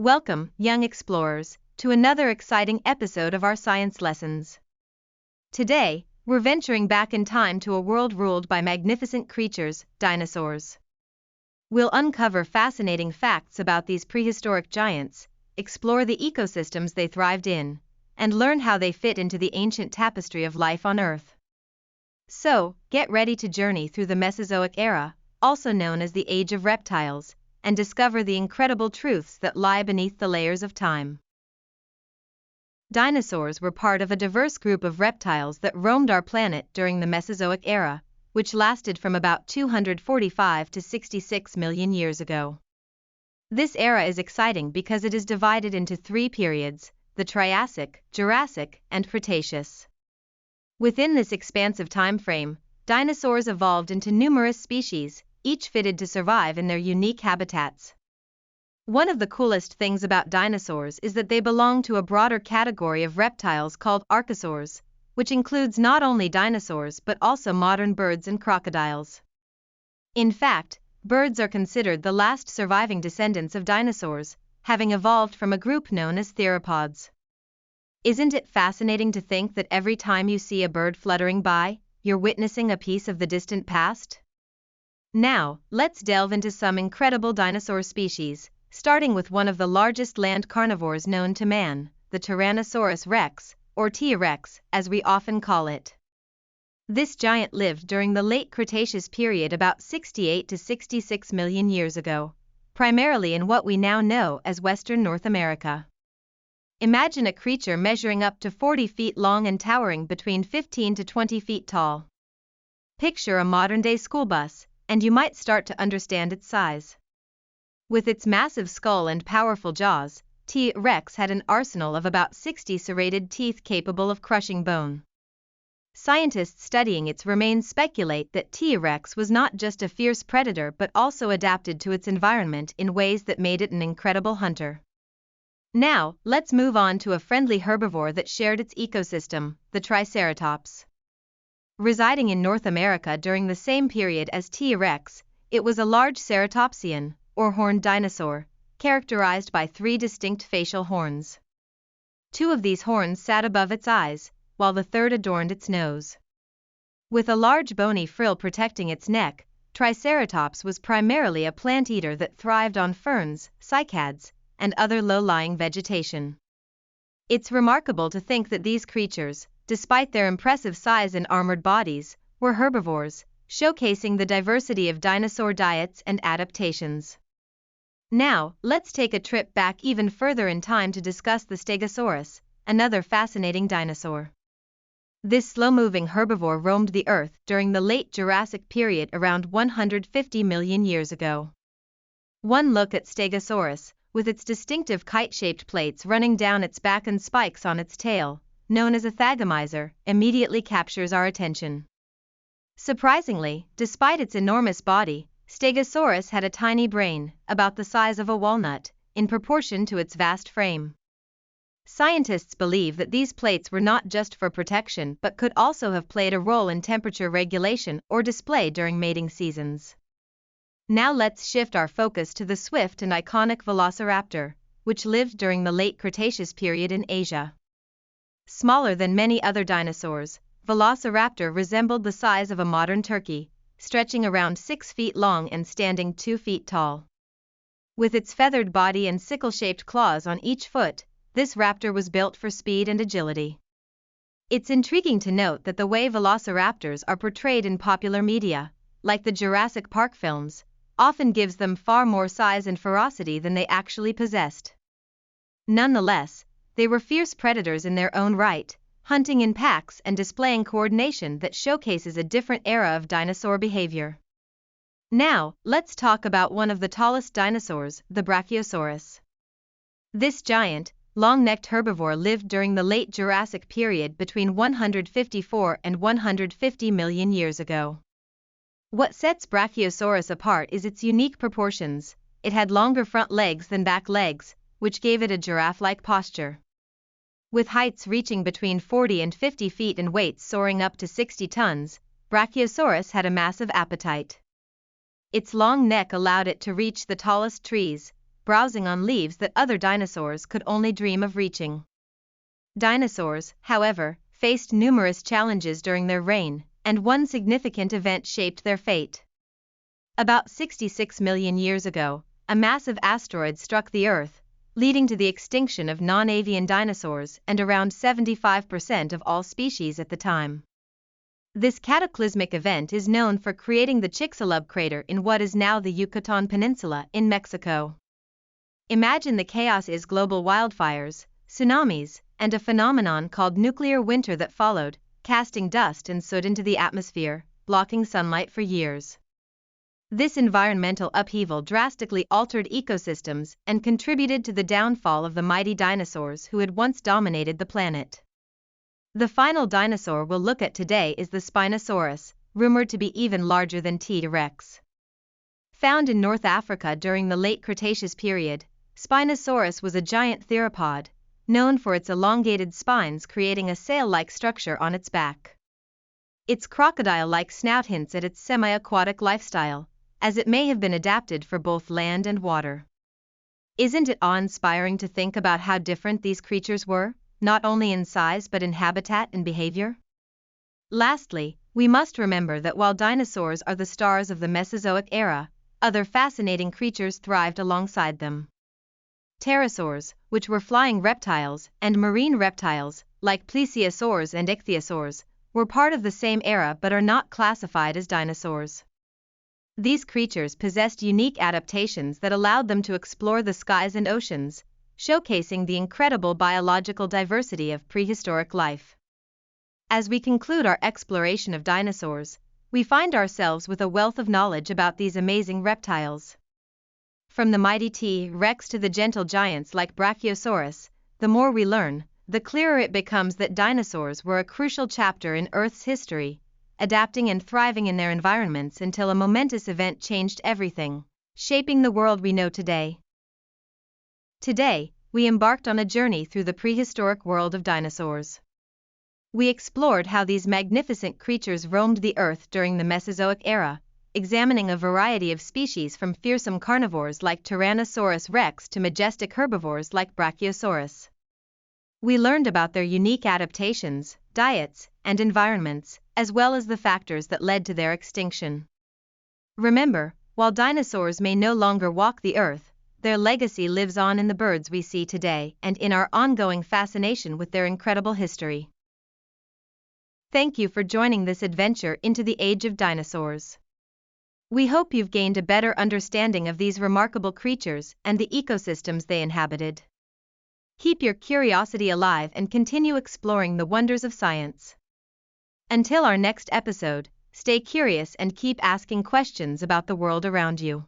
Welcome, young explorers, to another exciting episode of our science lessons. Today, we're venturing back in time to a world ruled by magnificent creatures, dinosaurs. We'll uncover fascinating facts about these prehistoric giants, explore the ecosystems they thrived in, and learn how they fit into the ancient tapestry of life on Earth. So, get ready to journey through the Mesozoic era, also known as the Age of Reptiles, and discover the incredible truths that lie beneath the layers of time. Dinosaurs were part of a diverse group of reptiles that roamed our planet during the Mesozoic era, which lasted from about 245 to 66 million years ago. This era is exciting because it is divided into three periods: the Triassic, Jurassic, and Cretaceous. Within this expansive time frame, dinosaurs evolved into numerous species, each fitted to survive in their unique habitats. One of the coolest things about dinosaurs is that they belong to a broader category of reptiles called archosaurs, which includes not only dinosaurs but also modern birds and crocodiles. In fact, birds are considered the last surviving descendants of dinosaurs, having evolved from a group known as theropods. Isn't it fascinating to think that every time you see a bird fluttering by, you're witnessing a piece of the distant past? Now, let's delve into some incredible dinosaur species, starting with one of the largest land carnivores known to man, the Tyrannosaurus rex, or T-Rex, as we often call it. This giant lived during the late Cretaceous period about 68 to 66 million years ago, primarily in what we now know as Western North America. Imagine a creature measuring up to 40 feet long and towering between 15 to 20 feet tall. Picture a modern-day school bus, and you might start to understand its size. With its massive skull and powerful jaws, T-Rex had an arsenal of about 60 serrated teeth capable of crushing bone. Scientists studying its remains speculate that T-Rex was not just a fierce predator but also adapted to its environment in ways that made it an incredible hunter. Now, let's move on to a friendly herbivore that shared its ecosystem, the Triceratops. Residing in North America during the same period as T-Rex, it was a large ceratopsian, or horned dinosaur, characterized by three distinct facial horns. Two of these horns sat above its eyes, while the third adorned its nose. With a large bony frill protecting its neck, Triceratops was primarily a plant eater that thrived on ferns, cycads, and other low-lying vegetation. It's remarkable to think that these creatures, despite their impressive size and armored bodies, were herbivores, showcasing the diversity of dinosaur diets and adaptations. Now, let's take a trip back even further in time to discuss the Stegosaurus, another fascinating dinosaur. This slow-moving herbivore roamed the Earth during the late Jurassic period around 150 million years ago. One look at Stegosaurus, with its distinctive kite-shaped plates running down its back and spikes on its tail, known as a thagomizer, immediately captures our attention. Surprisingly, despite its enormous body, Stegosaurus had a tiny brain, about the size of a walnut, in proportion to its vast frame. Scientists believe that these plates were not just for protection but could also have played a role in temperature regulation or display during mating seasons. Now let's shift our focus to the swift and iconic Velociraptor, which lived during the late Cretaceous period in Asia. Smaller than many other dinosaurs, Velociraptor resembled the size of a modern turkey, stretching around 6 feet long and standing 2 feet tall. With its feathered body and sickle-shaped claws on each foot, this raptor was built for speed and agility. It's intriguing to note that the way velociraptors are portrayed in popular media, like the Jurassic Park films, often gives them far more size and ferocity than they actually possessed. Nonetheless, they were fierce predators in their own right, hunting in packs and displaying coordination that showcases a different era of dinosaur behavior. Now, let's talk about one of the tallest dinosaurs, the Brachiosaurus. This giant, long-necked herbivore lived during the late Jurassic period between 154 and 150 million years ago. What sets Brachiosaurus apart is its unique proportions. It had longer front legs than back legs, which gave it a giraffe-like posture. With heights reaching between 40 and 50 feet and weights soaring up to 60 tons, Brachiosaurus had a massive appetite. Its long neck allowed it to reach the tallest trees, browsing on leaves that other dinosaurs could only dream of reaching. Dinosaurs, however, faced numerous challenges during their reign, and one significant event shaped their fate. About 66 million years ago, a massive asteroid struck the Earth, leading to the extinction of non-avian dinosaurs and around 75% of all species at the time. This cataclysmic event is known for creating the Chicxulub crater in what is now the Yucatan Peninsula in Mexico. Imagine the chaos is global wildfires, tsunamis, and a phenomenon called nuclear winter that followed, casting dust and soot into the atmosphere, blocking sunlight for years. This environmental upheaval drastically altered ecosystems and contributed to the downfall of the mighty dinosaurs who had once dominated the planet. The final dinosaur we'll look at today is the Spinosaurus, rumored to be even larger than T. rex. Found in North Africa during the late Cretaceous period, Spinosaurus was a giant theropod, known for its elongated spines creating a sail-like structure on its back. Its crocodile-like snout hints at its semi-aquatic lifestyle, as it may have been adapted for both land and water. Isn't it awe-inspiring to think about how different these creatures were, not only in size but in habitat and behavior? Lastly, we must remember that while dinosaurs are the stars of the Mesozoic era, other fascinating creatures thrived alongside them. Pterosaurs, which were flying reptiles, and marine reptiles, like plesiosaurs and ichthyosaurs, were part of the same era but are not classified as dinosaurs. These creatures possessed unique adaptations that allowed them to explore the skies and oceans, showcasing the incredible biological diversity of prehistoric life. As we conclude our exploration of dinosaurs, we find ourselves with a wealth of knowledge about these amazing reptiles. From the mighty T. rex to the gentle giants like Brachiosaurus, the more we learn, the clearer it becomes that dinosaurs were a crucial chapter in Earth's history, adapting and thriving in their environments until a momentous event changed everything, shaping the world we know today. Today, we embarked on a journey through the prehistoric world of dinosaurs. We explored how these magnificent creatures roamed the Earth during the Mesozoic era, examining a variety of species from fearsome carnivores like Tyrannosaurus rex to majestic herbivores like Brachiosaurus. We learned about their unique adaptations, diets, and environments, as well as the factors that led to their extinction. Remember, while dinosaurs may no longer walk the Earth, their legacy lives on in the birds we see today and in our ongoing fascination with their incredible history. Thank you for joining this adventure into the age of dinosaurs. We hope you've gained a better understanding of these remarkable creatures and the ecosystems they inhabited. Keep your curiosity alive and continue exploring the wonders of science. Until our next episode, stay curious and keep asking questions about the world around you.